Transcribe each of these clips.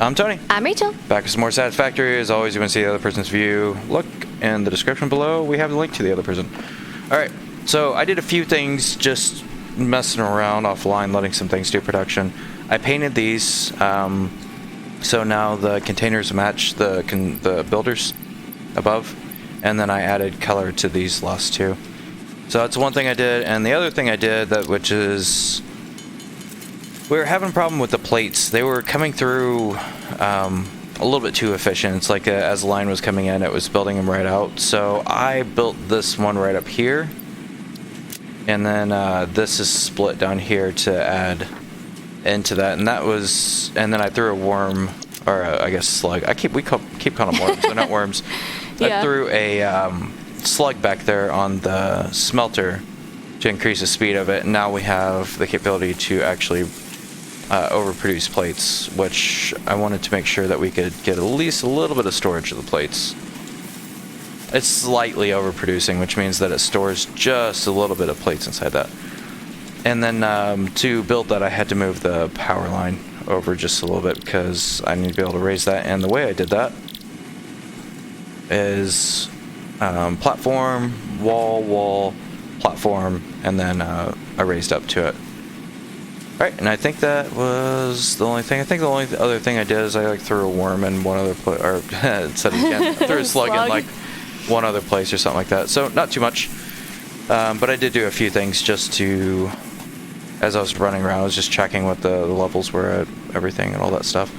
I'm Tony. I'm Rachel. Back with some more Satisfactory. As always, you want to see the other person's view. Look in the description below. We have the link to the other person. Alright, so I did a few things just messing around offline, letting some things do production. I painted these, so now the containers match the builders above, and then I added color to these last two. So that's one thing I did, and the other thing I did, which is we were having a problem with the plates. They were coming through a little bit too efficient. It's like as the line was coming in, it was building them right out. So I built this one right up here, and then this is split down here to add into that. And then I threw a worm, or I guess slug. We keep calling them worms. They're not worms. Yeah. I threw a slug back there on the smelter to increase the speed of it. And now we have the capability to actually overproduce plates, which I wanted to make sure that we could get at least a little bit of storage of the plates. It's slightly overproducing, which means that it stores just a little bit of plates inside that. And then to build that, I had to move the power line over just a little bit because I need to be able to raise that. And the way I did that is platform, wall, platform, and then I raised up to it. Right, and I think that was the only thing. I think the only other thing I did is I threw a worm in one other place, or said it again, threw a slug in like one other place or something like that. So not too much, but I did do a few things just to, as I was running around, I was just checking what the levels were at everything and all that stuff.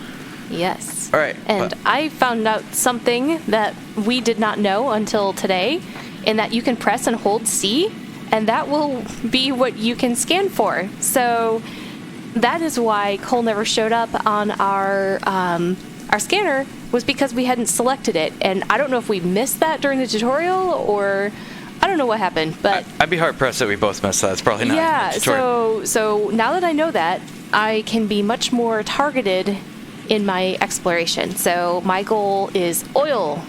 Yes. All right. And I found out something that we did not know until today, in that you can press and hold C, and that will be what you can scan for. So that is why Cole never showed up on our scanner, was because we hadn't selected it. And I don't know if we missed that during the tutorial, or I don't know what happened. But I'd be hard pressed that we both missed that. It's probably not. Yeah. So now that I know that, I can be much more targeted in my exploration. So my goal is oil.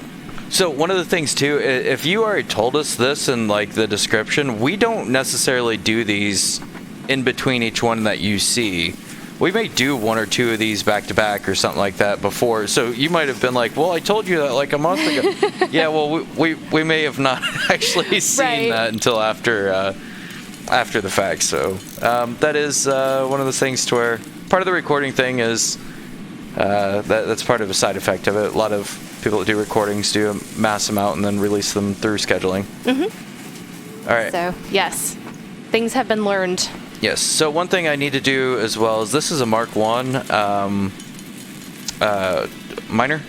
So one of the things too, if you already told us this in like the description, we don't necessarily do these in between each one that you see. We may do one or two of these back to back or something like that before. So you might have been like, well, I told you that like a month ago. Yeah, well, we may have not actually seen that until after the fact. So that is one of the things to where part of the recording thing is that's part of a side effect of it. A lot of people that do recordings do mass them out and then release them through scheduling. Mm-hmm. All right. So yes, things have been learned. Yes. So one thing I need to do as well is this is a Mark 1 miner,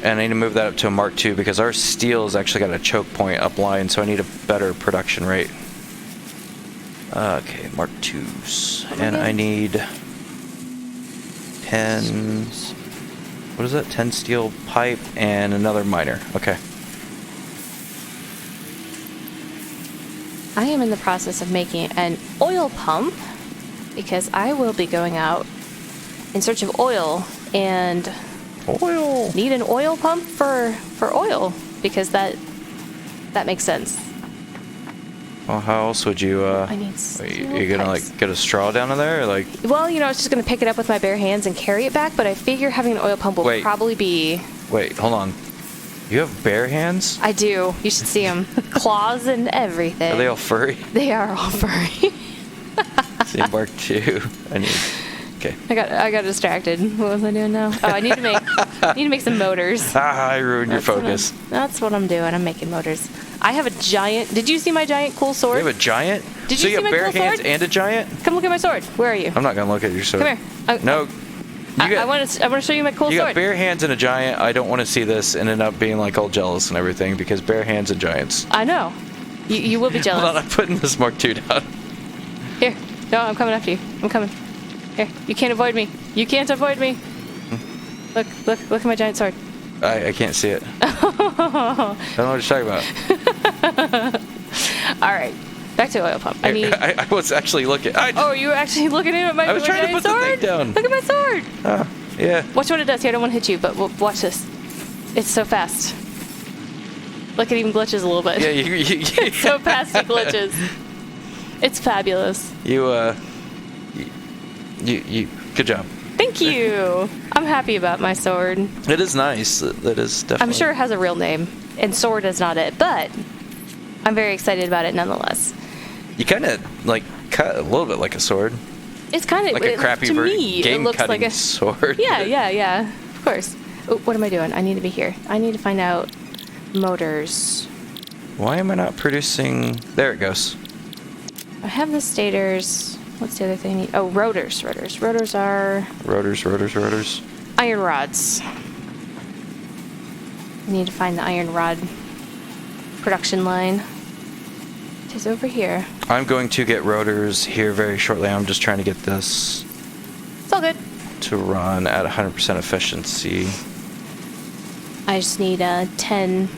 and I need to move that up to a Mark 2 because our steel has actually got a choke point upline, so I need a better production rate. Okay, Mark 2s, and I need 10. What is that? 10 steel pipe and another miner. Okay. I am in the process of making an oil pump because I will be going out in search of oil and need an oil pump for oil because that makes sense. Well, how else would you? I need steel you gonna pipes. like get a straw down in there, or, like? Well, I was just gonna pick it up with my bare hands and carry it back, but I figure having an oil pump will probably be. Wait, hold on. You have bare hands? I do. You should see them. Claws and everything. Are they all furry? They are all furry. See, Mark 2. I need. Okay. I got distracted. What was I doing now? Oh, I need to make some motors. I ruined your focus. That's what I'm doing. I'm making motors. I have a giant. Did you see my giant cool sword? You have a giant? Did so you you see have my bare cool hands sword? and a giant? Come look at my sword. Where are you? I'm not gonna look at your sword. Come here. No. I want to show you my cool sword. You got bare hands and a giant. I don't want to see this and end up being like all jealous and everything because bare hands and giants. I know. You will be jealous. Hold on, I'm putting this Mark 2 down. Here. No, I'm coming after you. I'm coming. Here. You can't avoid me. You can't avoid me. Look at my giant sword. I can't see it. I don't know what you're talking about. All right. Back to oil pump. I was actually looking. Oh, you were actually looking at my I was trying to giant put sword? the thing down. Look at my sword. Yeah. Watch what it does. Here, I don't want to hit you, but watch this. It's so fast. Look, it even glitches a little bit. Yeah, It's so fast it glitches. It's fabulous. You, good job. Thank you. I'm happy about my sword. It is nice. It is definitely. I'm sure it has a real name, and sword is not it, but I'm very excited about it nonetheless. You kind of like cut a little bit like a sword. It's kind of Like a crappy to me, game it looks cutting like a sword. Yeah. Of course. Oh, what am I doing? I need to be here. I need to find out motors. Why am I not producing? There it goes. I have the stators. What's the other thing I need? Oh, rotors. Rotors are Rotors. iron rods. I need to find the iron rod production line. It is over here. I'm going to get rotors here very shortly. I'm just trying to get this It's all good. to run at 100% efficiency. I just need 10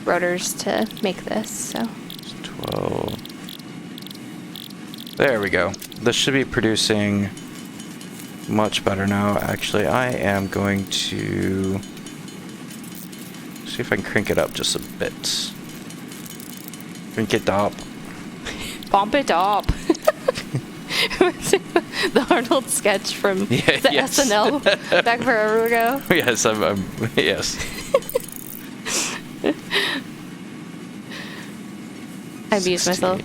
rotors to make this, so. 12. There we go. This should be producing much better now. Actually, I am going to see if I can crank it up just a bit. Crank it up. Bump it up. The Arnold sketch from the SNL back forever ago. Yes, yes. I abused myself.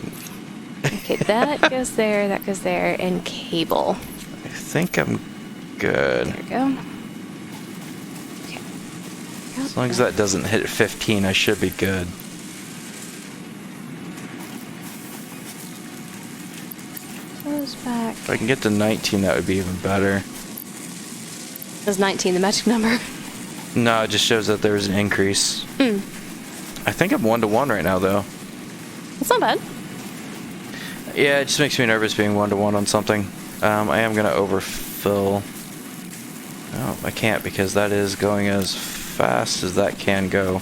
Okay, that goes there, and cable. I think I'm good. There we go. Okay. As long as that doesn't hit 15, I should be good. Close back. If I can get to 19, that would be even better. Is 19 the magic number? No, it just shows that there's an increase. I think I'm 1-to-1 right now, though. It's not bad. Yeah, it just makes me nervous being 1-to-1 on something. I am going to overfill. No, I can't because that is going as fast as that can go.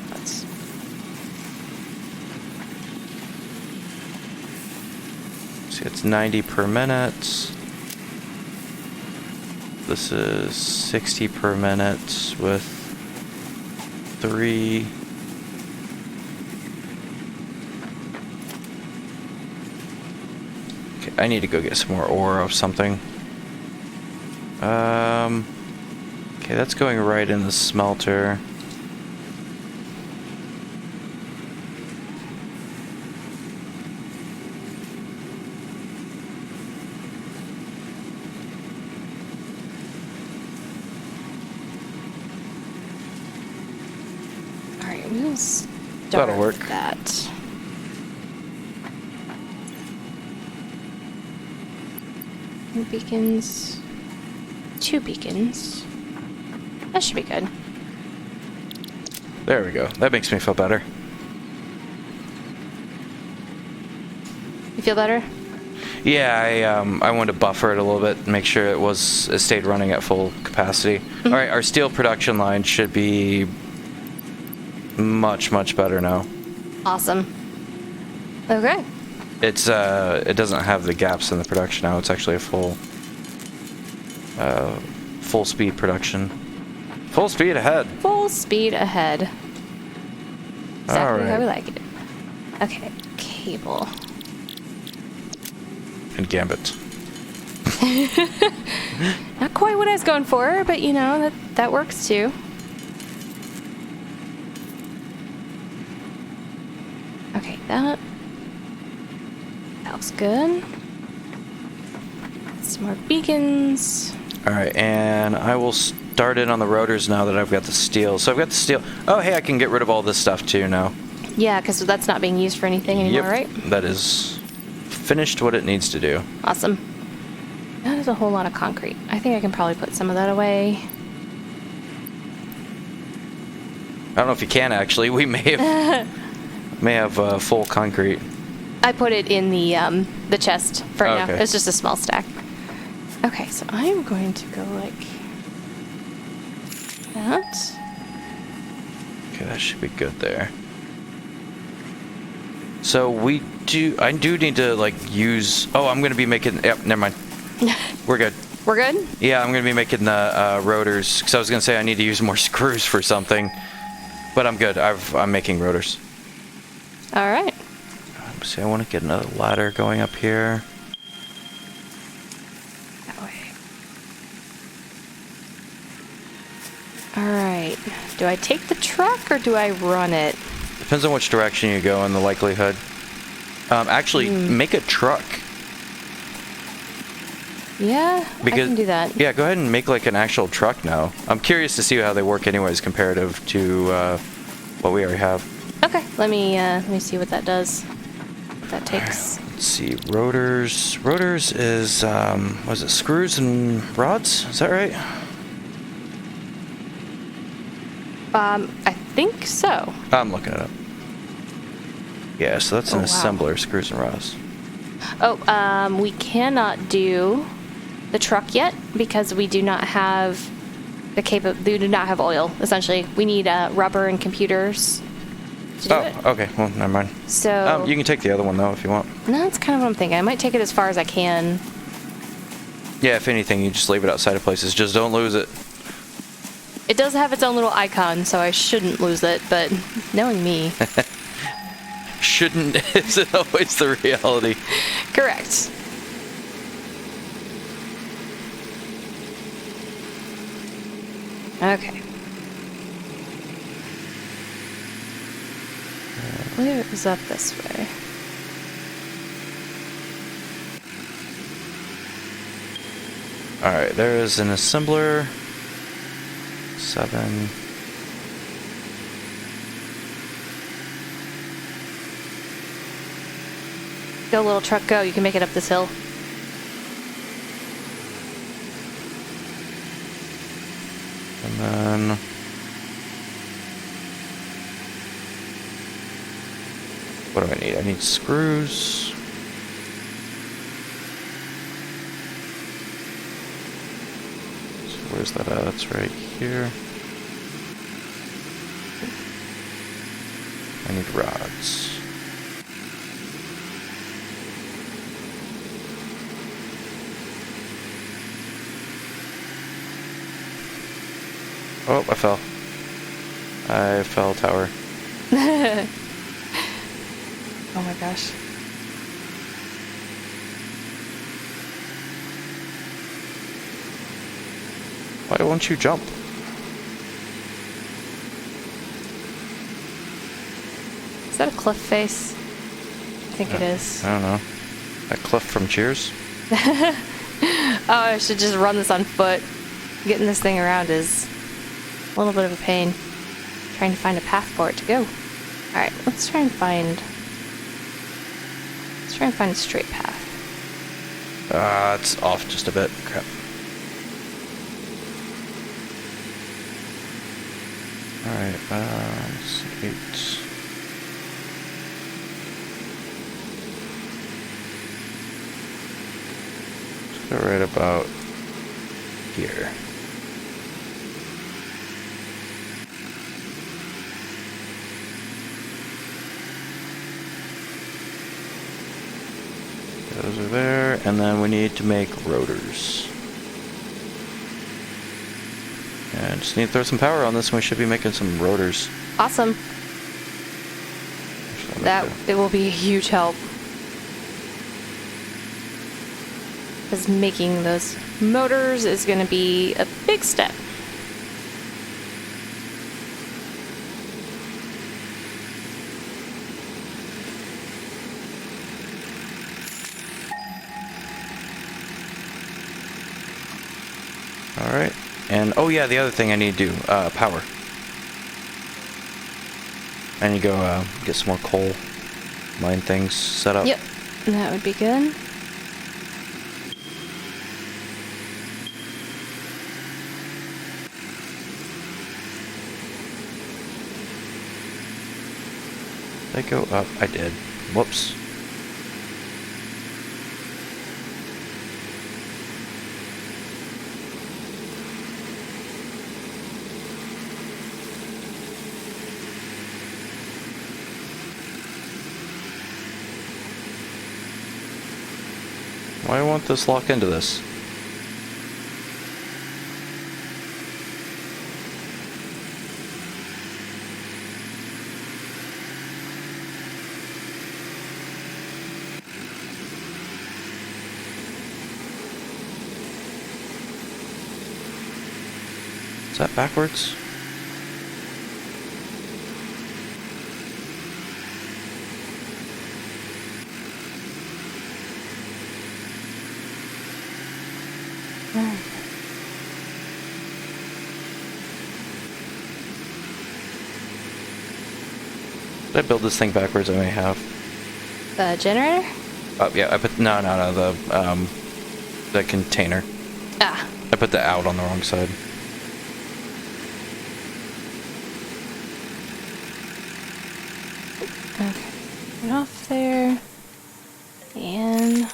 That's... See, it's 90 per minute. This is 60 per minute with 3. Okay, I need to go get some more ore of something. Okay, that's going right in the smelter. Alright, we'll start That'll work. that. Beacons. 2 beacons. That should be good. There we go. That makes me feel better. You feel better? Yeah, I wanted to buffer it a little bit, make sure it stayed running at full capacity. All right, our steel production line should be much better now. Awesome. Okay. It doesn't have the gaps in the production now. It's actually a full speed production. Full speed ahead. Full speed ahead. Exactly All right. how we like it. Okay, cable. And Gambit. Not quite what I was going for, but you know, that works too. Okay, that was good. Some more beacons. All right, and I will start in on the rotors now that I've got the steel. So I've got the steel. Oh, hey, I can get rid of all this stuff too now. Yeah, because that's not being used for anything anymore, Yep, right? that is finished what it needs to do. Awesome. That is a whole lot of concrete. I think I can probably put some of that away. I don't know if you can actually. We may have full concrete. I put it in the chest for now. Okay. It's just a small stack. Okay, so I'm going to go like that. Okay, that should be good there. So I do need to like use. Oh, I'm gonna be making. Yep, never mind. We're good. We're good? Yeah, I'm gonna be making the rotors because I was gonna say I need to use more screws for something, but I'm good. I'm making rotors. All right. See, I want to get another ladder going up here. that way. Alright. Do I take the truck or do I run it? Depends on which direction you go and the likelihood. Actually, make a truck. Yeah, I can do that. Yeah, go ahead and make like an actual truck now. I'm curious to see how they work anyways comparative to what we already have. Okay, let me see what that does. What that takes. Let's see, rotors. Rotors is, was it screws and rods? Is that right? I think so. I'm looking it up. Yeah, so that's an wow. assembler, screws and rods. Oh, we cannot do the truck yet because we do not have we do not have oil, essentially. We need rubber and computers to do it. Okay, well, never mind. So you can take the other one though if you want. no, that's kind of what I'm thinking. I might take it as far as I can. Yeah, if anything, you just leave it outside of places. Just don't lose it. It does have its own little icon, so I shouldn't lose it, but knowing me. Shouldn't isn't always the reality. Correct. Okay. I believe it was up this way. Alright, there is an assembler. 7. Go, little truck, go. You can make it up this hill. And then what do I need? I need screws. So where's that at? It's right here. I need rods. Oh, I fell. I fell tower. Oh my gosh. Why won't you jump? Is that a cliff face? I think it is. I don't know. That cliff from Cheers? Oh, I should just run this on foot. Getting this thing around is a little bit of a pain. Trying to find a path for it to go. Alright, let's try and find a straight path. It's off just a bit. Crap. Alright, 8. Let's go right about here. Those are there, and then we need to make rotors. And just need to throw some power on this, and we should be making some rotors. Awesome. It will be a huge help. Because making those motors is going to be a big step. Alright. And, oh yeah, the other thing I need to do, power. I need to go get some more coal mine things set up. Yep, that would be good. Did I go up? I did. Whoops. Why won't this lock into this? that backwards? Did I build this thing backwards? I may have. The generator? Oh yeah, I put no, the container. Ah. I put the out on the wrong side. Okay. Get off there. And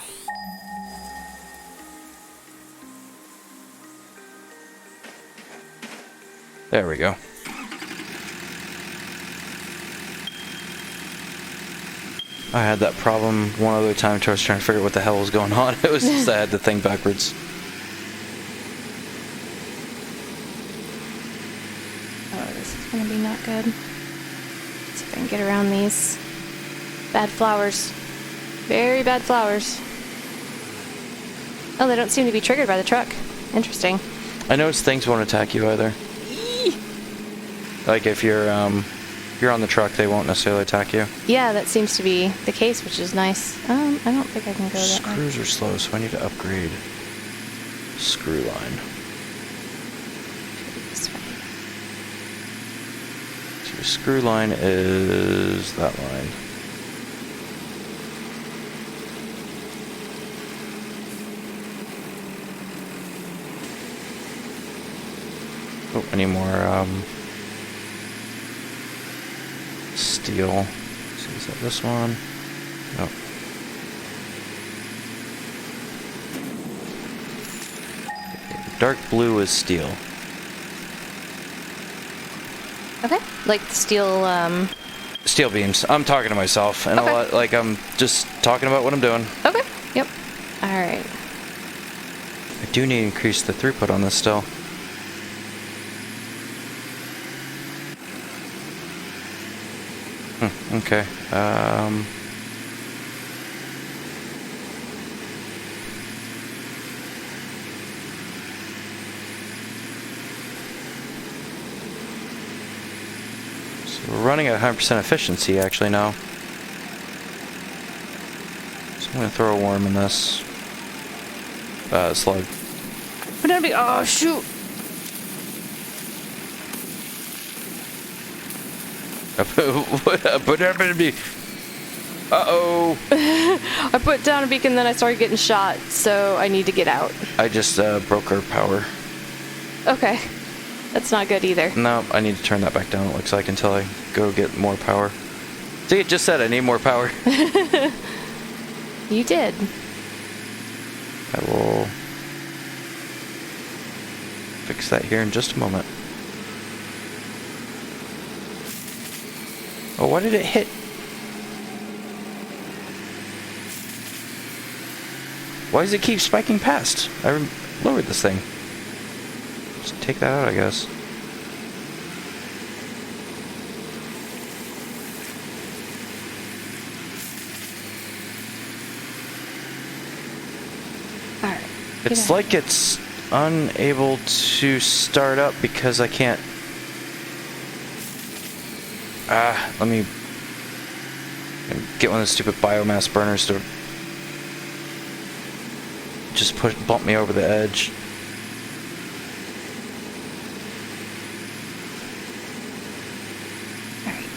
there we go. I had that problem one other time too. I was trying to figure out what the hell was going on. It was just I had the thing backwards. oh, this is gonna be not good. Let's see if I can get around these bad flowers. Very bad flowers. Oh, they don't seem to be triggered by the truck. Interesting. I noticed things won't attack you either. Like if you're on the truck, they won't necessarily attack you. Yeah, that seems to be the case, which is nice. I don't think I can go that way. Screws are slow, so I need to upgrade screw line. This way. So your screw line is that line. Oh, I need more steel. So is that this one? Nope. Dark blue is steel. Okay. Like the steel, Steel beams. I'm talking to myself, and Okay. a lot, like I'm just talking about what I'm doing. Okay. Yep. Alright. I do need to increase the throughput on this still. Okay. So we're running at 100% efficiency actually now. So I'm gonna throw a worm in this slug. But that'd be, oh shoot! But that'd be. Uh-oh. I put down a beacon, then I started getting shot, so I need to get out. I just broke our power. Okay. That's not good either. No, I need to turn that back down, it looks like, until I go get more power. See, it just said I need more power. You did. I will fix that here in just a moment. Oh, why did it hit? Why does it keep spiking past? I lowered this thing. Just take that out, I guess. Alright. It's like it's unable to start up because I can't. Let me get one of those stupid biomass burners to just bump me over the edge. Alright.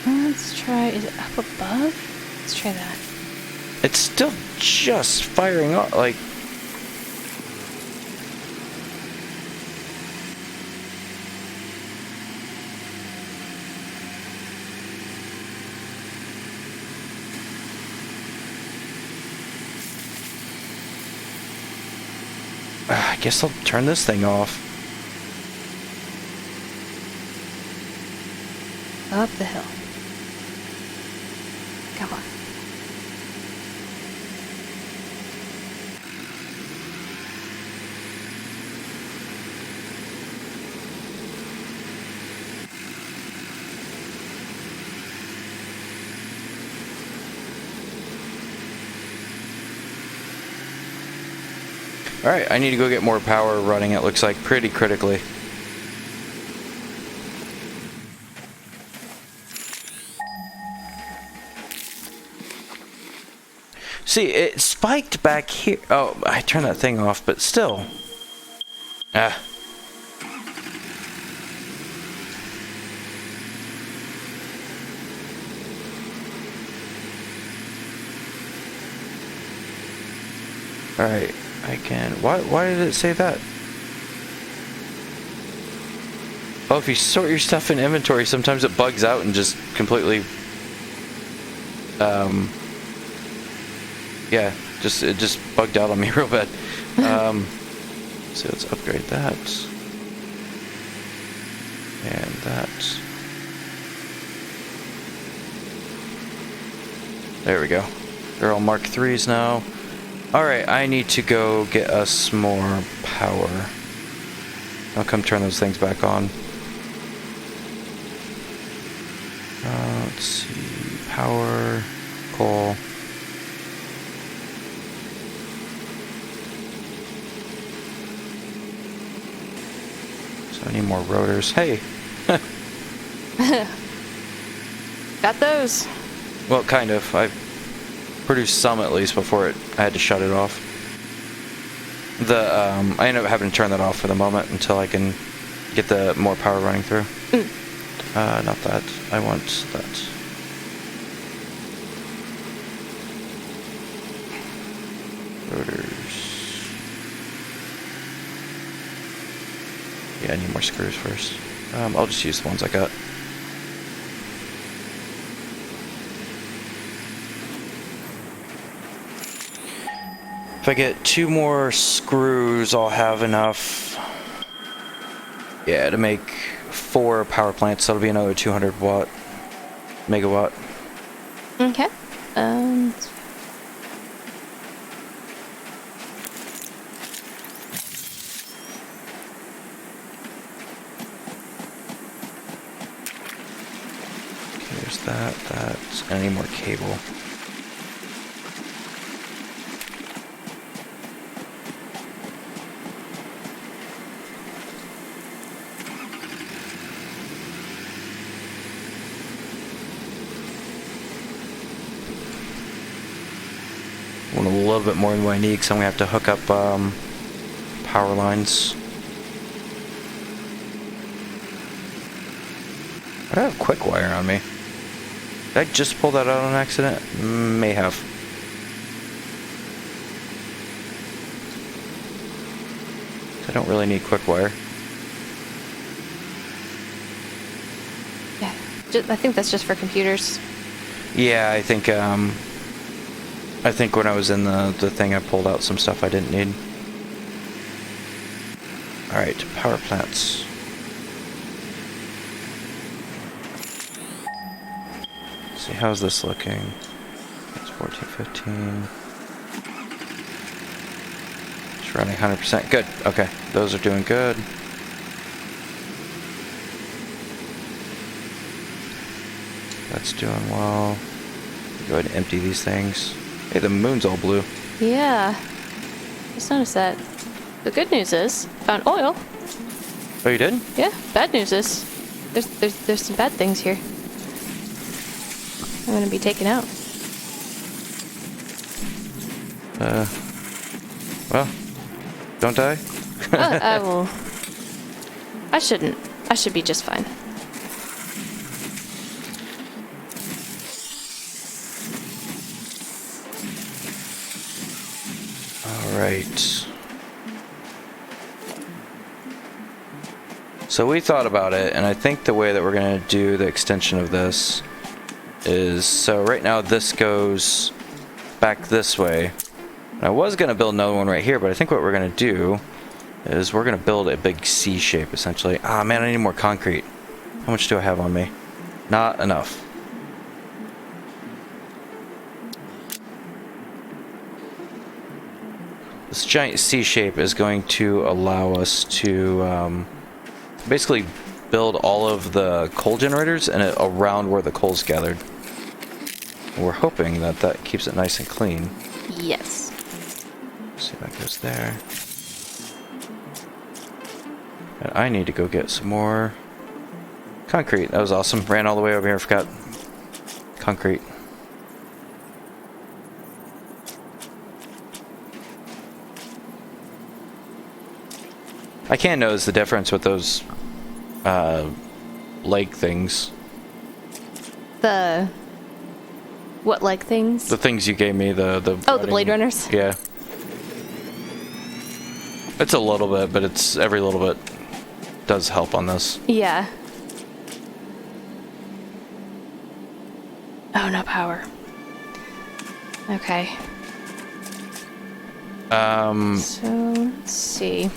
Let's try, is it up above? Let's try that. It's still just firing up, like. I guess I'll turn this thing off. Up the hill. Come on. Alright, I need to go get more power running, it looks like, pretty critically. See, it spiked back here. Oh, I turned that thing off, but still. Ah. Alright, I can... Why did it say that? Oh, if you sort your stuff in inventory, sometimes it bugs out and just completely... Yeah, it just bugged out on me real bad. So let's upgrade that. And that. There we go. They're all Mark 3s now. Alright, I need to go get us more power. I'll come turn those things back on. Let's see. Power. Coal. So I need more rotors. Hey! Got those. Well, kind of. I produced some at least before I had to shut it off. I ended up having to turn that off for the moment until I can get the more power running through. Not that. I want that. Rotors. Yeah, I need more screws first. I'll just use the ones I got. If I get 2 more screws, I'll have enough, yeah, to make 4 power plants. That'll be another 200 megawatt. Okay. Okay, there's that, and I need more cable. A little bit more than what I need because I'm going to have to hook up power lines. I have quick wire on me. Did I just pull that out on accident? May have. I don't really need quick wire. Yeah, I think that's just for computers. Yeah, I think when I was in the thing, I pulled out some stuff I didn't need. Alright, power plants. Let's see, how's this looking? It's 14, 15. It's running 100%. Good, okay. Those are doing good. That's doing well. Go ahead and empty these things. Hey, the moon's all blue. Yeah. Just noticed that. The good news is, found oil. Oh, you did? Yeah. Bad news is, there's some bad things here. I'm gonna be taken out. Well, don't die. I will. I shouldn't. I should be just fine. Right. So we thought about it, and I think the way that we're going to do the extension of this is, so right now this goes back this way. And I was going to build another one right here, but I think what we're going to do is we're going to build a big C shape, essentially. Ah, man, I need more concrete. How much do I have on me? Not enough. This giant C shape is going to allow us to basically build all of the coal generators and around where the coal's gathered. And we're hoping that that keeps it nice and clean. Yes. See if that goes there. And I need to go get some more concrete. That was awesome. Ran all the way over here. Forgot concrete. I can't notice the difference with those leg things. What leg things? The things you gave me, the the Blade Runners? Yeah. It's a little bit, but it's every little bit does help on this. Yeah. Oh, no power. Okay. So, let's see.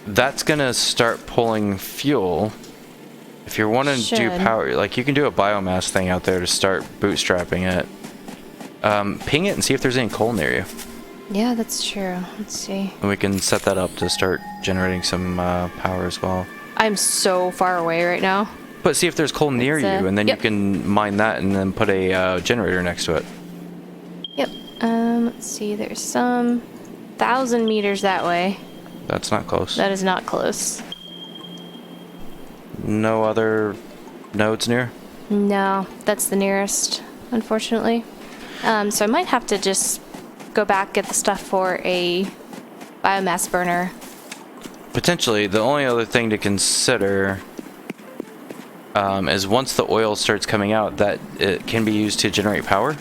That's gonna start pulling fuel. If you're wanting to do power, like you can do a biomass thing out there to start bootstrapping it. Ping it and see if there's any coal near you. Yeah, that's true. Let's see. And we can set that up to start generating some power as well. I'm so far away right now. But see if there's coal near you, and then yep. you can mine that and then put a generator next to it. Yep. Let's see. There's some 1,000 meters that way. That's not close. That is not close. No other nodes near? No, that's the nearest, unfortunately. So I might have to just go back, get the stuff for a biomass burner. Potentially. The only other thing to consider is once the oil starts coming out, that it can be used to generate power.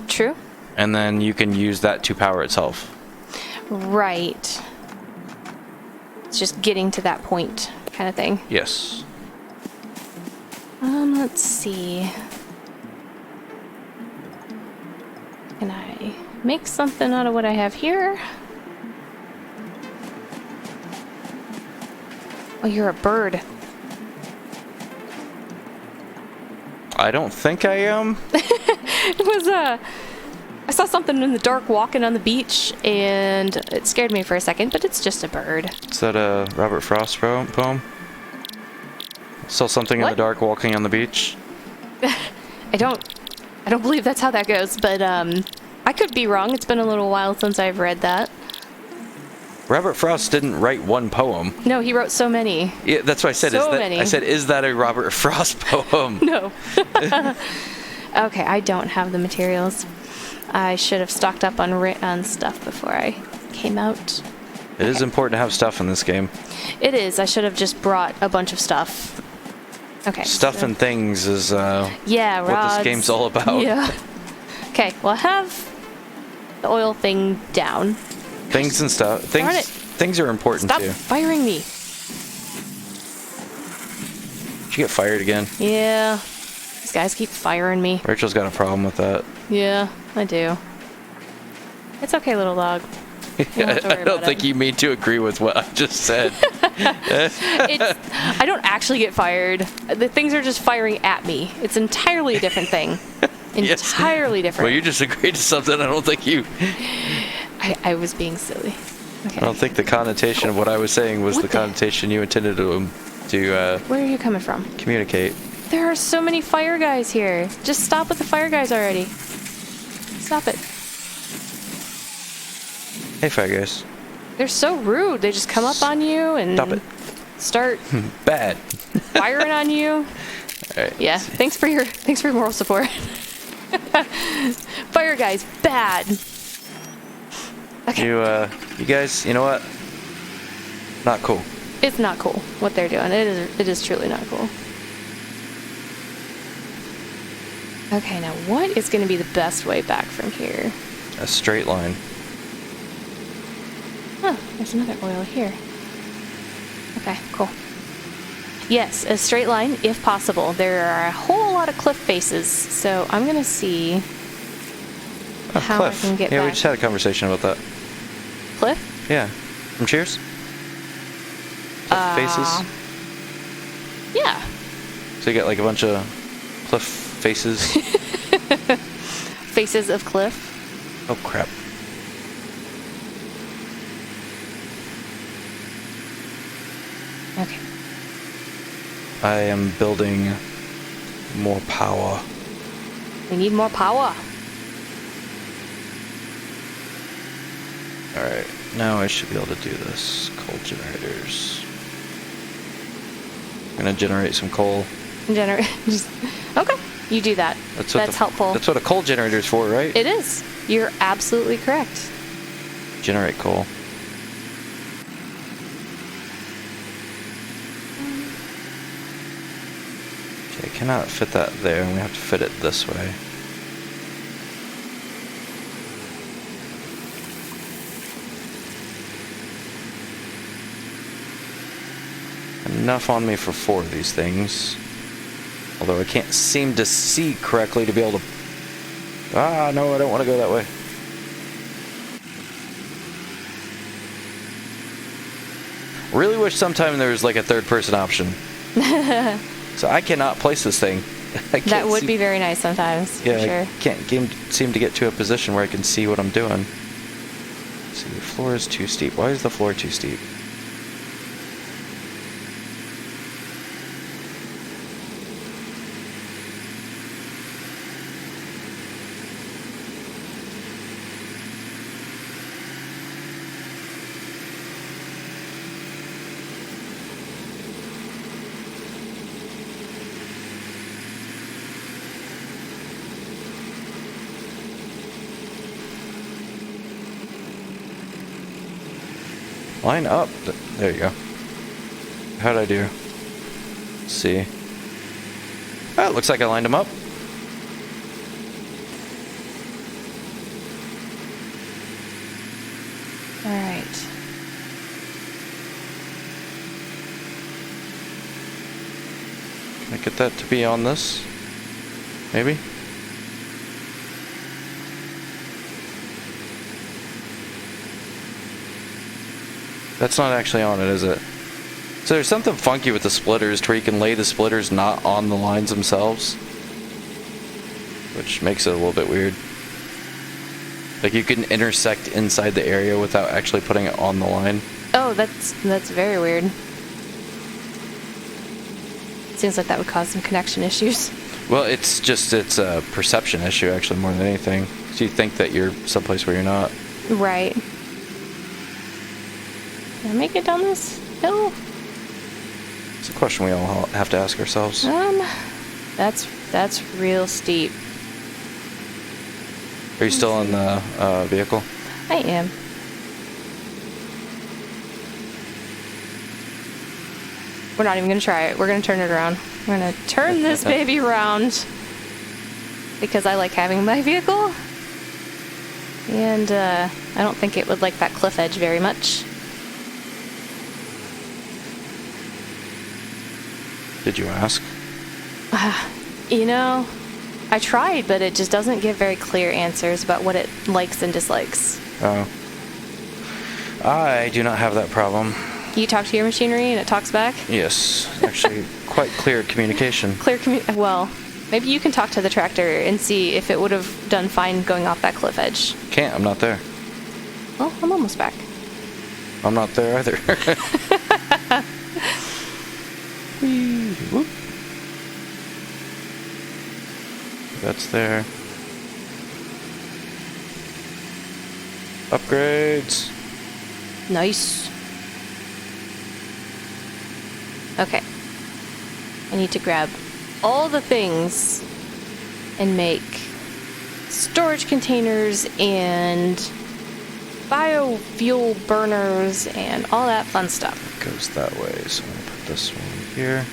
True. And then you can use that to power itself. Right. It's just getting to that point kind of thing. Yes. Let's see. Can I make something out of what I have here? Oh, you're a bird. I don't think I am. It was I saw something in the dark walking on the beach, and it scared me for a second, but it's just a bird. Is that a Robert Frost poem? Saw something in the dark walking on the beach. I don't believe that's how that goes, but I could be wrong. It's been a little while since I've read that. Robert Frost didn't write one poem. No, he wrote so many. Yeah, that's what I said. So many. I said, is that a Robert Frost poem? No. Okay, I don't have the materials. I should have stocked up on stuff before I came out. It is important to have stuff in this game. It is. I should have just brought a bunch of stuff. Okay. Stuff and things is yeah, what rods. this game's all about. Yeah. Okay, well, I have the oil thing down. Things and stuff. Things are important Stop too. firing me. Did you get fired again? Yeah. These guys keep firing me. Rachel's got a problem with that. Yeah, I do. It's okay, little dog. I don't think you mean to agree with what I just said. I don't actually get fired. The things are just firing at me. It's entirely a different thing. Yes. Entirely different. Well, you just agreed to something. I don't think you. I was being silly. Okay. I don't think the connotation of what I was saying was the connotation you intended to Where are you coming from? communicate. There are so many fire guys here. Just stop with the fire guys already. Stop it. Hey, fire guys. They're so rude. They just come up on you and Stop it. start Bad. firing on you. All right. Yeah. Thanks for your moral support. Fire guys, bad. Okay. You guys, you know what? Not cool. It's not cool what they're doing. It is truly not cool. Okay, now what is going to be the best way back from here? A straight line. Huh, there's another oil here. Okay, cool. Yes, a straight line if possible. There are a whole lot of cliff faces, so I'm going to see how Cliff. I can get yeah, back. we just had a conversation about that. Cliff? Yeah. From Cheers? Cliff faces? Yeah. So you got like a bunch of cliff faces. Faces of cliff. Oh, crap. Okay. I am building more power. We need more power. Alright, now I should be able to do this. Coal generators. I'm gonna generate some coal. Okay, you do that. That's helpful. That's what a coal generator is for, right? It is. You're absolutely correct. Generate coal. I cannot fit that there, and we have to fit it this way. Enough on me for 4 of these things. Although I can't seem to see correctly to be able to... Ah, no, I don't want to go that way. Really wish sometime there was like a third-person option. So I cannot place this thing. That would be very nice sometimes, yeah, for sure. I can't seem to get to a position where I can see what I'm doing. Let's see, the floor is too steep. Why is the floor too steep? Line up. There you go. How'd I do? Let's see. Oh, it looks like I lined them up. All right. Can I get that to be on this? Maybe? That's not actually on it, is it? So there's something funky with the splitters to where you can lay the splitters not on the lines themselves, which makes it a little bit weird. Like you can intersect inside the area without actually putting it on the line. Oh, that's very weird. Seems like that would cause some connection issues. Well, it's a perception issue actually more than anything. So you think that you're someplace where you're not. Right. Can I make it down this hill? It's a question we all have to ask ourselves. That's real steep. Are you still in the vehicle? I am. We're not even gonna try it. We're gonna turn it around. We're gonna turn this baby around because I like having my vehicle, and I don't think it would like that cliff edge very much. Did you ask? You know, I tried, but it just doesn't give very clear answers about what it likes and dislikes. Oh. I do not have that problem. You talk to your machinery and it talks back? Yes. Actually, quite clear communication. Well, maybe you can talk to the tractor and see if it would have done fine going off that cliff edge. Can't. I'm not there. Well, I'm almost back. I'm not there either. Whoop. That's there. Upgrades. Nice. Okay. I need to grab all the things and make storage containers and biofuel burners and all that fun stuff. It goes that way, so I'm gonna put this one here.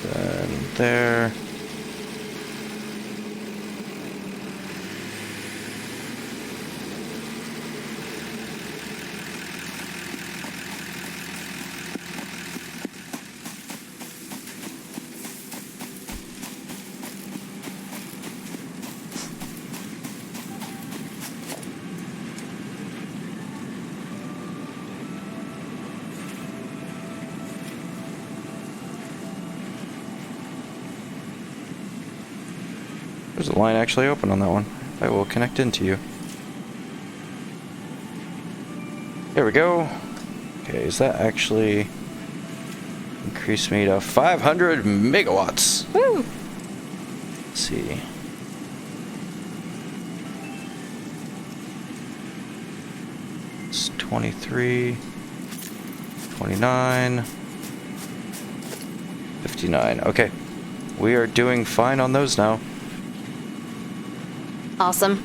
Then there. There's a line actually open on that one. I will connect into you. There we go. Okay, is that actually increase me to 500 megawatts? Woo! Let's see. It's 23, 29, 59. Okay, we are doing fine on those now. Awesome.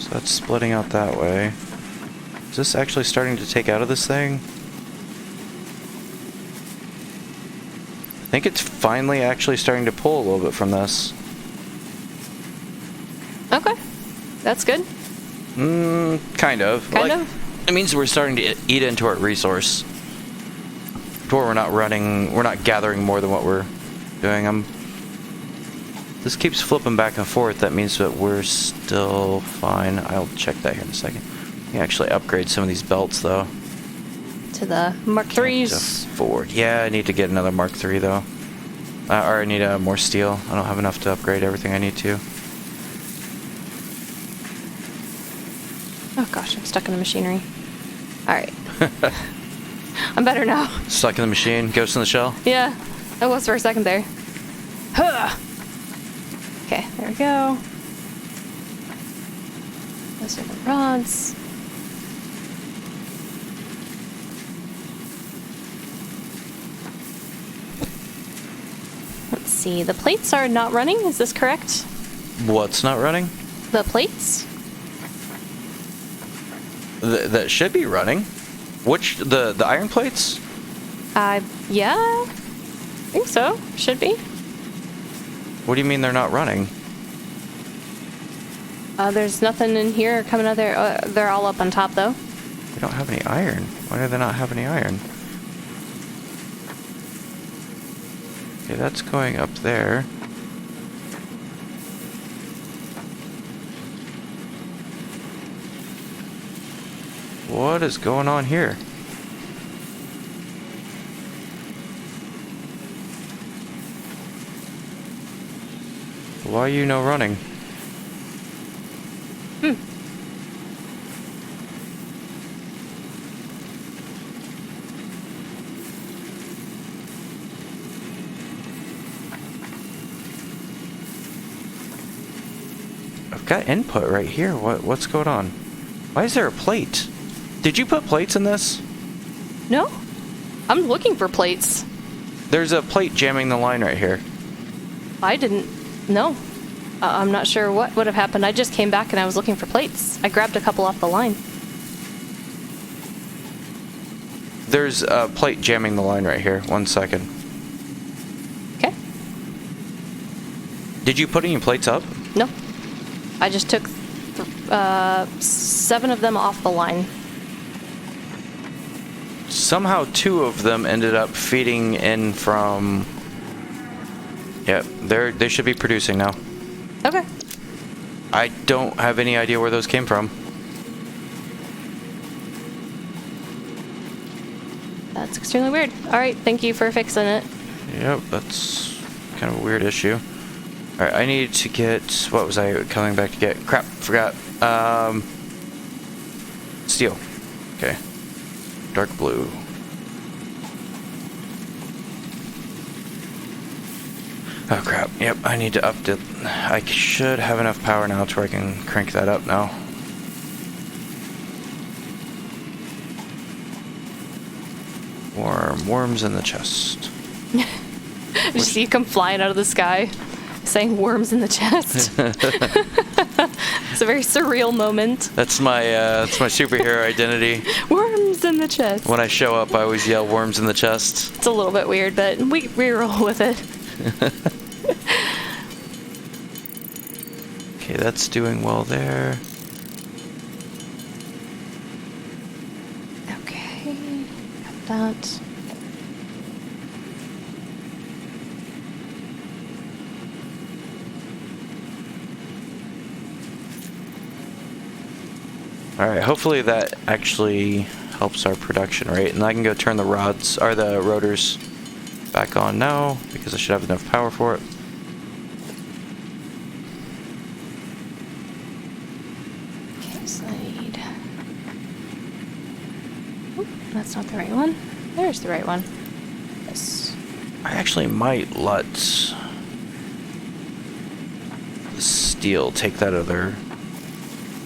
So that's splitting out that way. Is this actually starting to take out of this thing? I think it's finally actually starting to pull a little bit from this. Okay. That's good. Kind of. Kind of? It means we're starting to eat into our resource. To where we're not gathering more than what we're doing. This keeps flipping back and forth. That means that we're still fine. I'll check that here in a second. We can actually upgrade some of these belts, though. To the Mark IIIs. Forward. Yeah, I need to get another Mark III, though. Or I need more steel. I don't have enough to upgrade everything I need to. Oh gosh, I'm stuck in the machinery. Alright. I'm better now. Stuck in the machine. Ghost in the shell. Yeah, I was for a second there. Huh. Okay, there we go. Those are the rods. Let's see, the plates are not running, is this correct? What's not running? The plates? That should be running. Which, the iron plates? Yeah. I think so. Should be. What do you mean they're not running? There's nothing in here coming out there. They're all up on top, though. We don't have any iron. Why do they not have any iron? Okay, that's going up there. What is going on here? Why are you no running? I've got input right here. What's going on? Why is there a plate? Did you put plates in this? No? I'm looking for plates. There's a plate jamming the line right here. I didn't. No. I'm not sure what would have happened. I just came back and I was looking for plates. I grabbed a couple off the line. There's a plate jamming the line right here. 1 second. Okay. Did you put any plates up? No. I just took 7 of them off the line. Somehow 2 of them ended up feeding in from... Yep, they should be producing now. Okay. I don't have any idea where those came from. That's extremely weird. Alright, thank you for fixing it. Yep, that's kind of a weird issue. Alright, I need to get... What was I coming back to get? Crap, forgot. Steel. Okay. Dark blue. Oh crap, yep, I need to up it. I should have enough power now to where I can crank that up now. Worms in the chest. Just see you come flying out of the sky, saying worms in the chest. It's a very surreal moment. That's my superhero identity. Worms in the chest. When I show up, I always yell worms in the chest. It's a little bit weird, but we roll with it. Okay, that's doing well there. Okay, got that. Alright, hopefully that actually helps our production rate. And I can go turn the rods, or the rotors back on now, because I should have enough power for it. Okay, slide. Oop, that's not the right one. There's the right one. Yes. I actually might let the steel take that other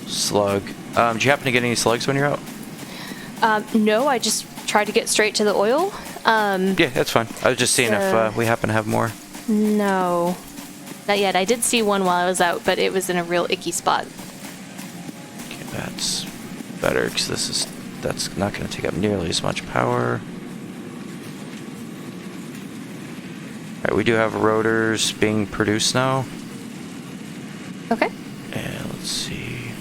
slug. Do you happen to get any slugs when you're out? No, I just tried to get straight to the oil. Yeah, that's fine. I was just seeing if we happen to have more. No, not yet. I did see one while I was out, but it was in a real icky spot. That's better because that's not going to take up nearly as much power. Alright, we do have rotors being produced now. Okay. And let's see.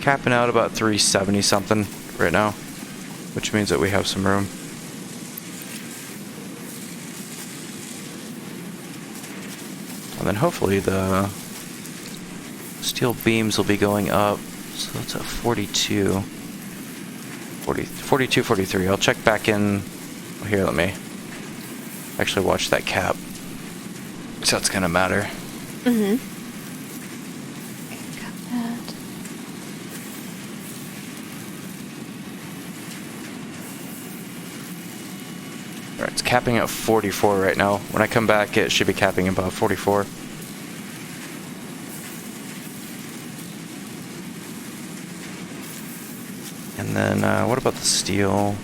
Capping out about 370 something right now, which means that we have some room. And then hopefully the steel beams will be going up. So that's at 42. 42, 43. I'll check back in. Here, let me actually watch that cap. So that's going to matter. Mm-hmm. Got that. Alright, it's capping at 44 right now. When I come back, it should be capping above 44. And then, what about the steel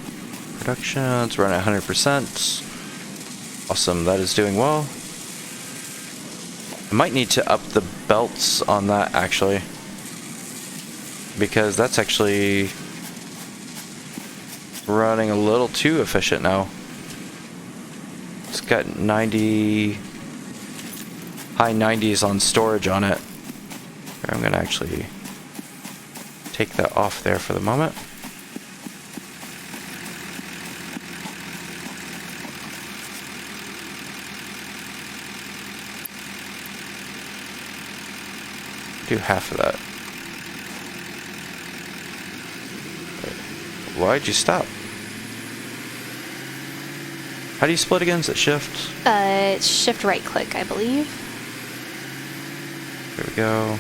production? It's running at 100%. Awesome, that is doing well. I might need to up the belts on that, actually. Because that's actually running a little too efficient now. It's got 90... high 90s on storage on it. I'm going to actually take that off there for the moment. Do half of that. Why'd you stop? How do you split again? Is it shift? It's shift right click, I believe. There we go.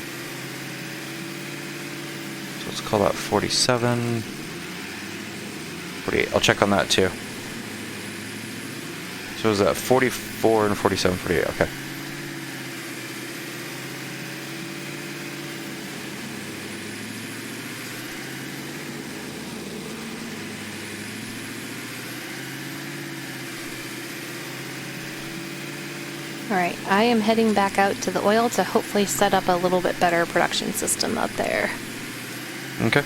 So let's call that 47. 48. I'll check on that too. So is that 44 and 47, 48? Okay. Alright, I am heading back out to the oil to hopefully set up a little bit better production system up there. Okay.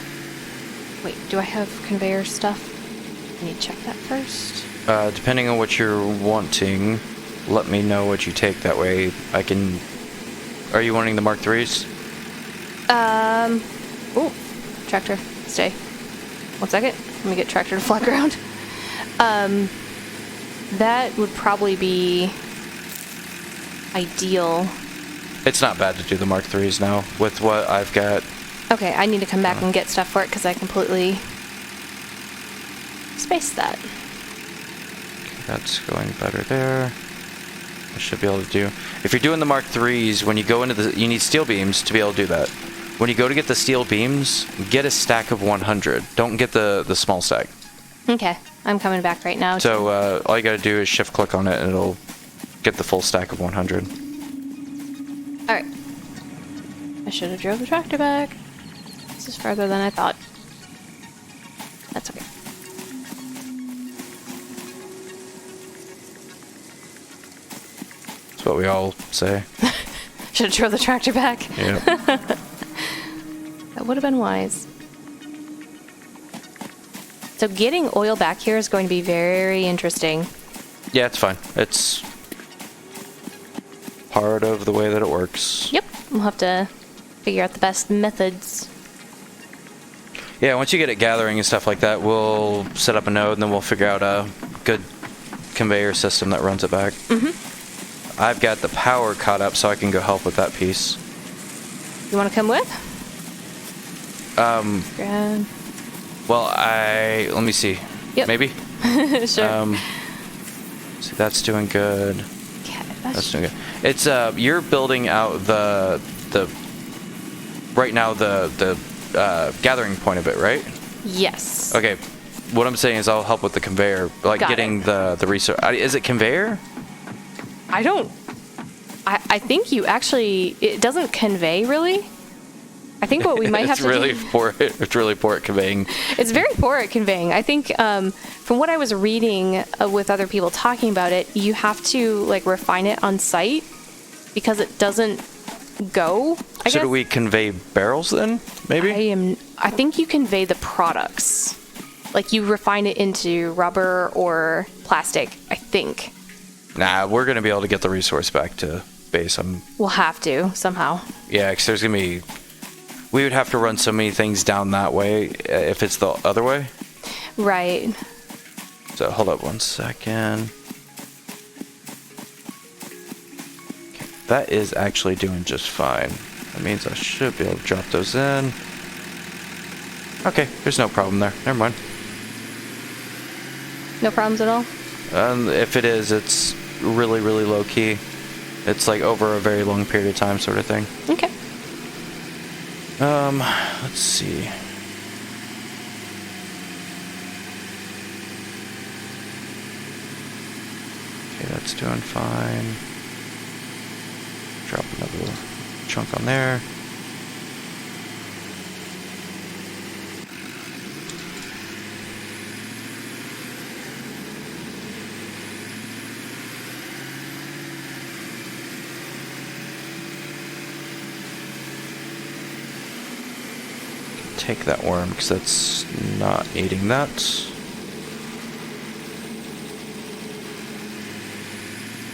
Wait, do I have conveyor stuff? I need to check that first. Depending on what you're wanting, let me know what you take. That way I can... Are you wanting the Mark IIIs? Oh, tractor, stay. 1 second, let me get tractor to flat ground. That would probably be ideal. It's not bad to do the Mark IIIs now with what I've got. Okay, I need to come back and get stuff for it because I completely spaced that. Okay, that's going better there. I should be able to do. If you're doing the Mark IIIs, when you go into the, you need steel beams to be able to do that. When you go to get the steel beams, get a stack of 100. Don't get the small stack. Okay, I'm coming back right now. So all you got to do is shift click on it and it'll get the full stack of 100. Alright. I should have drove the tractor back. This is farther than I thought. That's okay. That's what we all say. Should have drove the tractor back. Yep. That would have been wise. So getting oil back here is going to be very interesting. Yeah, it's fine. It's part of the way that it works. Yep, we'll have to figure out the best methods. Yeah, once you get it gathering and stuff like that, we'll set up a node and then we'll figure out a good conveyor system that runs it back. Mm-hmm. I've got the power caught up so I can go help with that piece. You want to come with? Grand. Well, let me see. Yep. Maybe? Sure. See, that's doing good. Okay, That's doing good. It's, you're building out the right now the gathering point of it, right? Yes. Okay. What I'm saying is I'll help with the conveyor, like Got getting it. the resource. Is it conveyor? I think you actually, it doesn't convey really. I think what we might have It's to really do... poor. It's really poor at conveying. It's very poor at conveying. I think from what I was reading with other people talking about it, you have to like refine it on site because it doesn't go. I So guess. do we convey barrels then? Maybe? I think you convey the products. Like you refine it into rubber or plastic, I think. Nah, we're going to be able to get the resource back to base. We'll have to somehow. Yeah, because there's going to be... We would have to run so many things down that way if it's the other way. Right. So hold up 1 second. Okay, that is actually doing just fine. That means I should be able to drop those in. Okay, there's no problem there. Never mind. No problems at all? If it is, it's really, really low key. It's like over a very long period of time sort of thing. Okay. Let's see. Okay, that's doing fine. Drop another chunk on there. Take that worm because that's not eating that.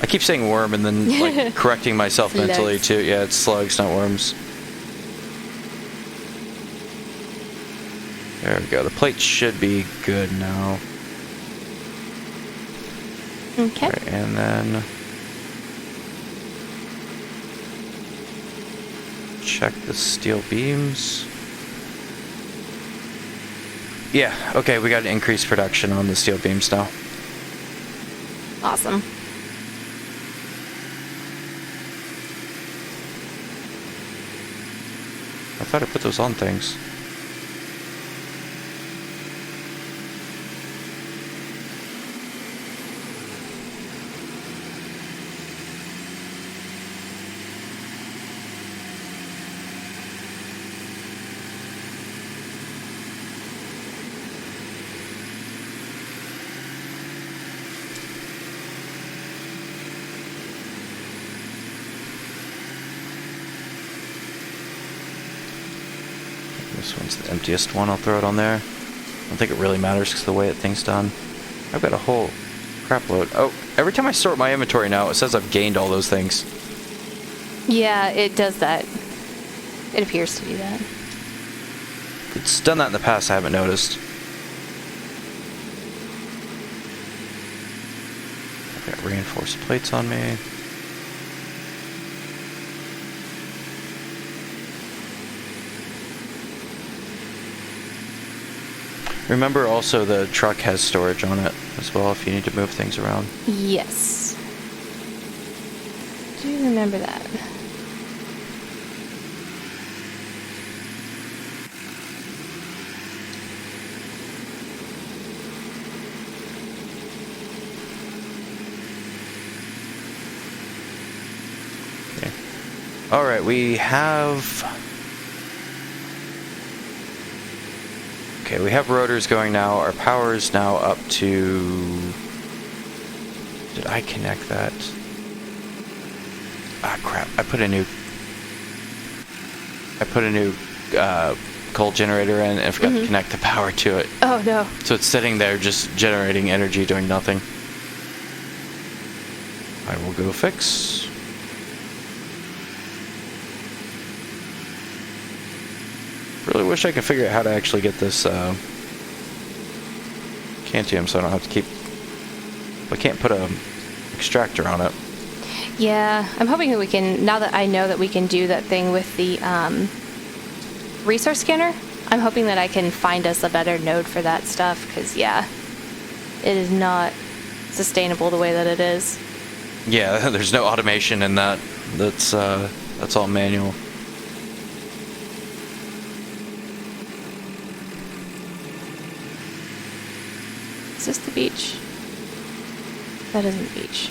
I keep saying worm and then like correcting myself mentally too. Yeah, it's slugs, not worms. There we go. The plate should be good now. Okay. Right, and then check the steel beams. Yeah, okay, we got to increase production on the steel beams now. Awesome. I thought I put those on things. This one's the emptiest one. I'll throw it on there. I don't think it really matters because of the way that thing's done. I've got a whole crap load. Oh, every time I sort my inventory now, it says I've gained all those things. Yeah, it does that. It appears to do that. It's done that in the past, I haven't noticed. I've got reinforced plates on me. Remember also the truck has storage on it as well if you need to move things around. Yes. Do remember that. Okay. Alright, we have... Okay, we have rotors going now. Our power is now up to... Did I connect that? Ah, crap. I put a new coal generator in and forgot to connect the power to it. Oh, no. So it's sitting there just generating energy, doing nothing. I will go fix. Really wish I could figure out how to actually get this Cantium so I don't have to keep... I can't put a extractor on it. Yeah, I'm hoping that we can, now that I know that we can do that thing with the resource scanner, I'm hoping that I can find us a better node for that stuff, because, yeah, it is not sustainable the way that it is. Yeah, there's no automation in that. That's all manual. Is this the beach? That isn't the beach.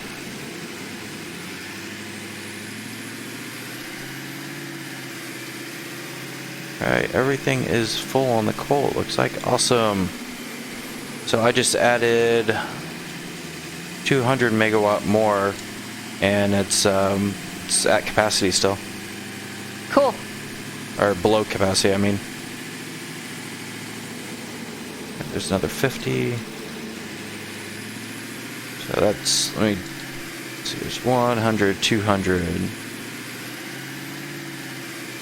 Alright, everything is full on the coal, it looks like. Awesome. So I just added 200 megawatt more, and it's at capacity still. Cool. Or below capacity, I mean. There's another 50. So that's, let me see, there's 100, 200,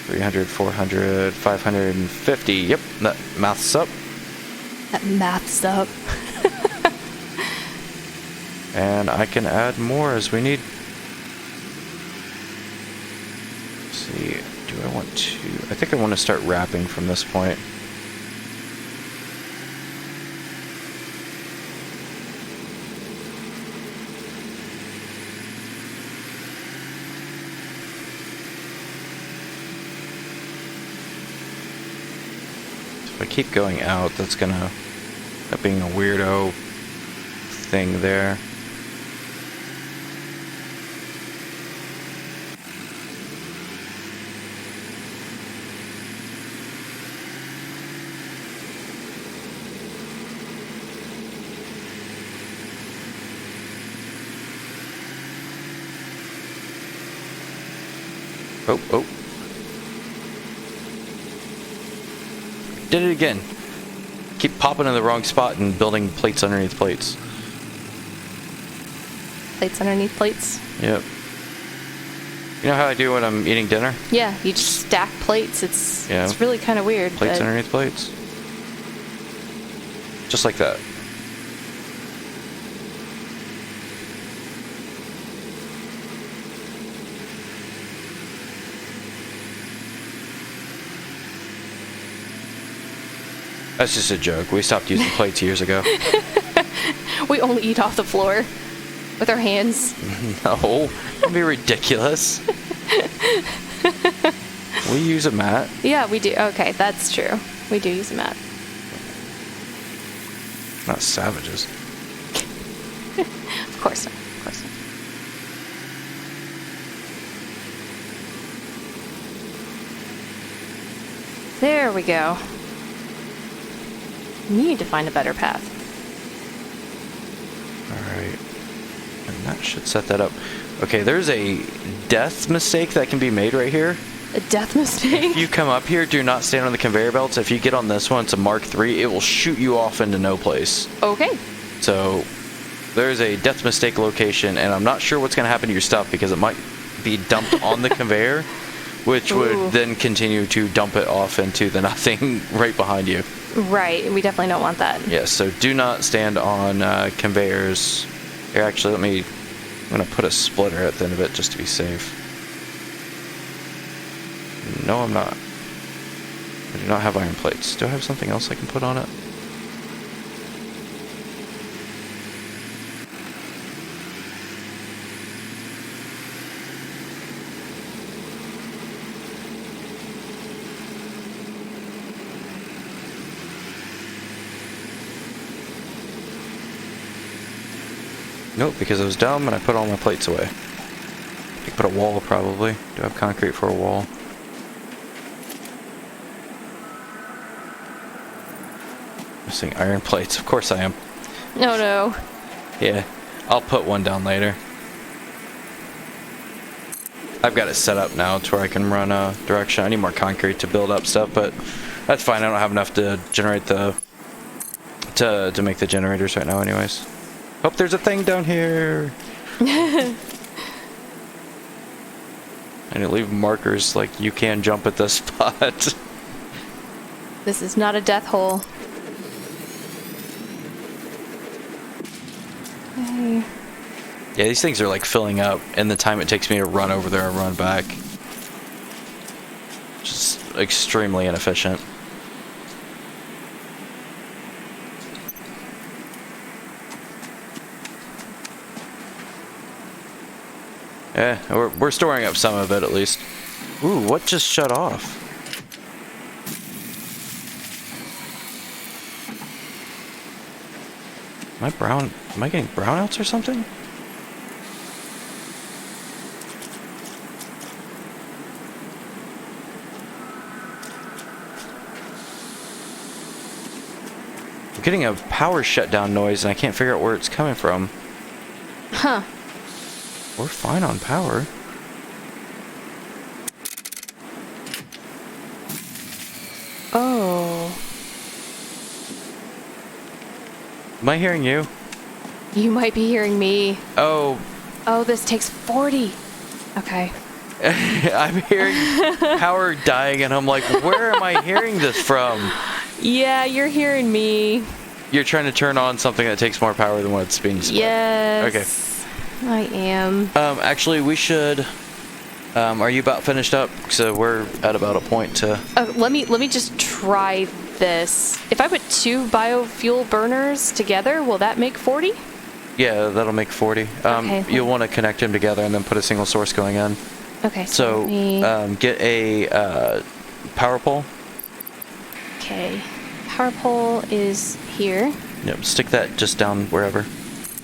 300, 400, 550. Yep, that math's up. That math's up. And I can add more as we need. Let's see, do I want to, I think I want to start wrapping from this point. If I keep going out, that's gonna end up being a weirdo thing there. Oh, oh. Did it again. Keep popping in the wrong spot and building plates underneath plates. Plates underneath plates? Yep. You know how I do when I'm eating dinner? Yeah, you just stack plates. It's really kind of weird. Plates underneath plates. Just like that. That's just a joke. We stopped using plates years ago. We only eat off the floor with our hands. No, that'd be ridiculous. We use a mat. Yeah, we do. Okay, that's true. We do use a mat. Not savages. Of course not. Of course not. There we go. Need to find a better path. Alright. And that should set that up. Okay, there's a death mistake that can be made right here. A death mistake? If you come up here, do not stand on the conveyor belts. If you get on this one, it's a Mark III, it will shoot you off into no place. Okay. So, there's a death mistake location, and I'm not sure what's going to happen to your stuff because it might be dumped on the conveyor, which would then continue to dump it off into the nothing right behind you. Right, we definitely don't want that. Yes, so do not stand on conveyors. Here, actually, I'm going to put a splitter at the end of it just to be safe. No, I'm not. I do not have iron plates. Do I have something else I can put on it? Nope, because I was dumb and I put all my plates away. I could put a wall probably. Do I have concrete for a wall? Missing iron plates. Of course I am. No, no. Yeah, I'll put one down later. I've got it set up now to where I can run a direction. I need more concrete to build up stuff, but that's fine. I don't have enough to generate the to make the generators right now anyways. Hope there's a thing down here. I need to leave markers like you can jump at this spot. This is not a death hole. Okay. Yeah, these things are like filling up, and the time it takes me to run over there and run back. Just extremely inefficient. Yeah, we're storing up some of it at least. Ooh, what just shut off? Am I brown? Am I getting brownouts or something? I'm getting a power shutdown noise and I can't figure out where it's coming from. Huh. We're fine on power. Am I hearing you? You might be hearing me. Oh, Oh, this takes 40. Okay. I'm hearing power dying, and I'm like, where am I hearing this from? Yeah, you're hearing me. You're trying to turn on something that takes more power than what's being supplied. Yes. Okay. I am. Actually, we should. Are you about finished up? So we're at about a point to. Let me just try this. If I put 2 biofuel burners together, will that make 40? Yeah, that'll make 40. Okay. You'll want to connect them together and then put a single source going in. Okay. So get a power pole. Okay. Power pole is here. Yep. Stick that just down wherever.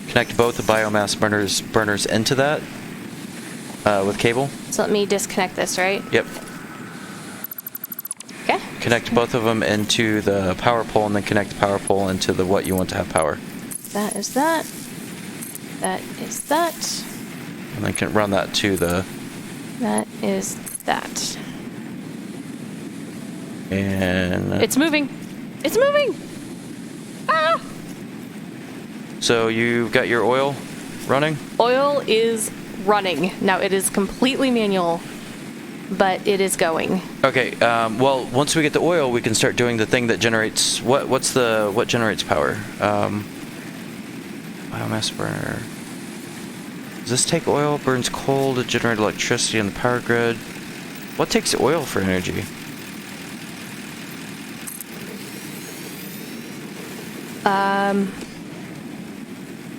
Connect both the biomass burners into that with cable. So let me disconnect this, right? Yep. Okay. Connect both of them into the power pole, and then connect the power pole into the what you want to have power. That is that. That is that. And then can run that to the. That is that. And. It's moving. It's moving. Ah! So you've got your oil running? Oil is running. Now it is completely manual, but it is going. Okay. Well, once we get the oil, we can start doing the thing that generates what generates power? Biomass burner. Does this take oil? Burns coal to generate electricity in the power grid. What takes oil for energy?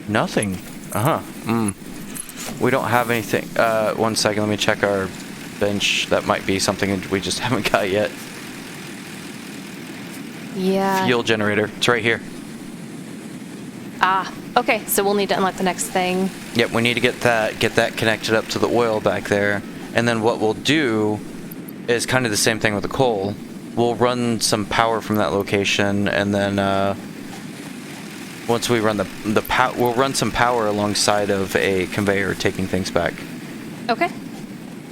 Nothing. We don't have anything. 1 second, let me check our bench. That might be something we just haven't got yet. Yeah. Fuel generator. It's right here. Ah, okay. So we'll need to unlock the next thing. Yep, we need to get that connected up to the oil back there. And then what we'll do is kind of the same thing with the coal. We'll run some power from that location, and then once we run we'll run some power alongside of a conveyor taking things back. Okay.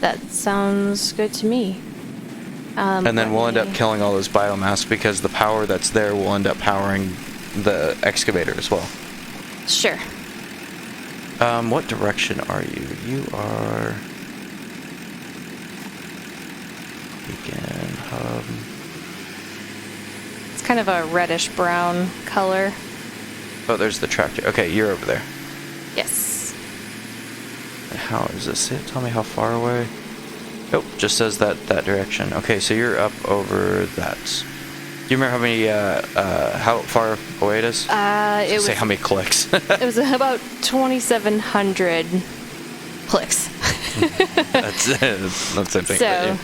That sounds good to me. And then we'll end up killing all those biomass because the power that's there will end up powering the excavator as well. Sure. What direction are you? You are... Beacon, hub... It's kind of a reddish brown color. Oh, there's the tractor. Okay, you're over there. Yes. How is this it? Tell me how far away. Nope, just says that direction. Okay, so you're up over that. Do you remember how many, how far away it is? It was... Say how many clicks. It was about 2,700 clicks. That's the same thing. So,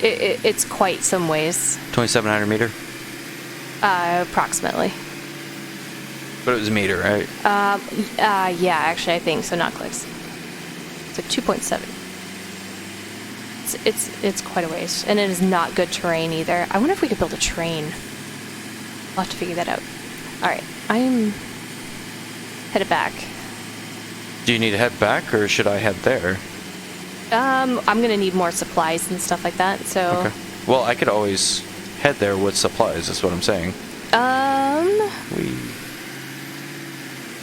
it's quite some ways. 2,700 meter? Approximately. But it was meter, right? Yeah, actually, I think so. Not clicks. So 2.7. It's quite a ways, and it is not good terrain either. I wonder if we could build a train. I'll have to figure that out. All right, I'm headed back. Do you need to head back, or should I head there? I'm gonna need more supplies and stuff like that. So. Okay. Well, I could always head there with supplies. That's what I'm saying.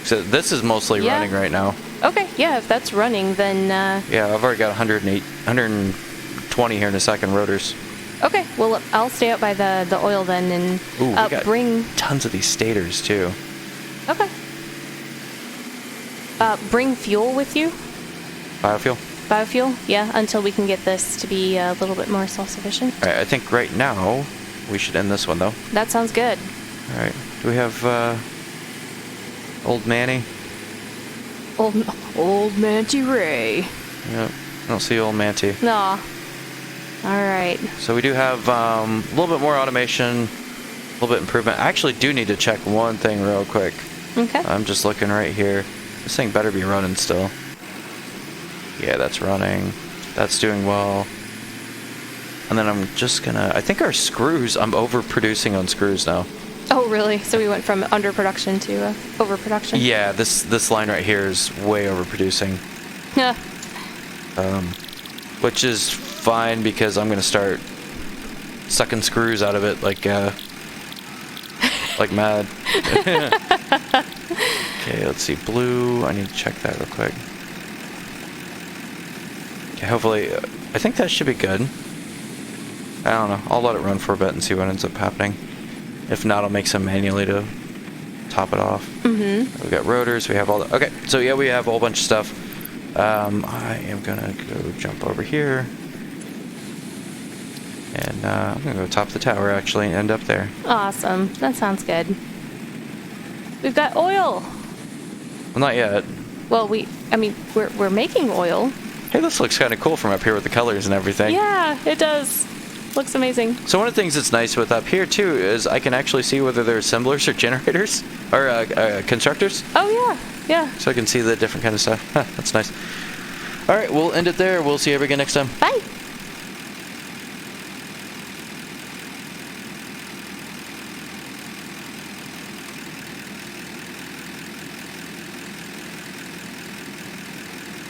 So this is mostly running right now. Okay, yeah, if that's running, then... Yeah, I've already got 120 here in a second rotors. Okay, well, I'll stay out by the oil then and Ooh, we got bring... tons of these stators, too. Okay. Bring fuel with you? Biofuel? Biofuel, yeah, until we can get this to be a little bit more self-sufficient. All right, I think right now we should end this one, though. That sounds good. All right. Do we have Old Manny? Old Manty Ray. Yep. I don't see Old Manty. Aw. All right. So we do have a little bit more automation, a little bit improvement. I actually do need to check one thing real quick. Okay. I'm just looking right here. This thing better be running still. Yeah, that's running. That's doing well. And then I'm just gonna... I think our screws... I'm overproducing on screws now. Oh, really? So we went from underproduction to overproduction? Yeah, this line right here is way overproducing. Yeah. Which is fine because I'm gonna start sucking screws out of it like like mad. Okay, let's see. Blue. I need to check that real quick. Okay, hopefully, I think that should be good. I don't know. I'll let it run for a bit and see what ends up happening. If not, I'll make some manually to top it off. Mm-hmm. We got rotors. We have all the... Okay, so yeah, we have a whole bunch of stuff. I am going to go jump over here. And I'm going to go top the tower, actually, and end up there. Awesome. That sounds good. We've got oil. Well, not yet. Well, we're making oil. Hey, this looks kind of cool from up here with the colors and everything. Yeah, it does. Looks amazing. So one of the things that's nice with up here, too, is I can actually see whether they're assemblers or generators, or constructors. Oh, yeah. So I can see the different kind of stuff. Huh, that's nice. All right, we'll end it there. We'll see you again next time. Bye.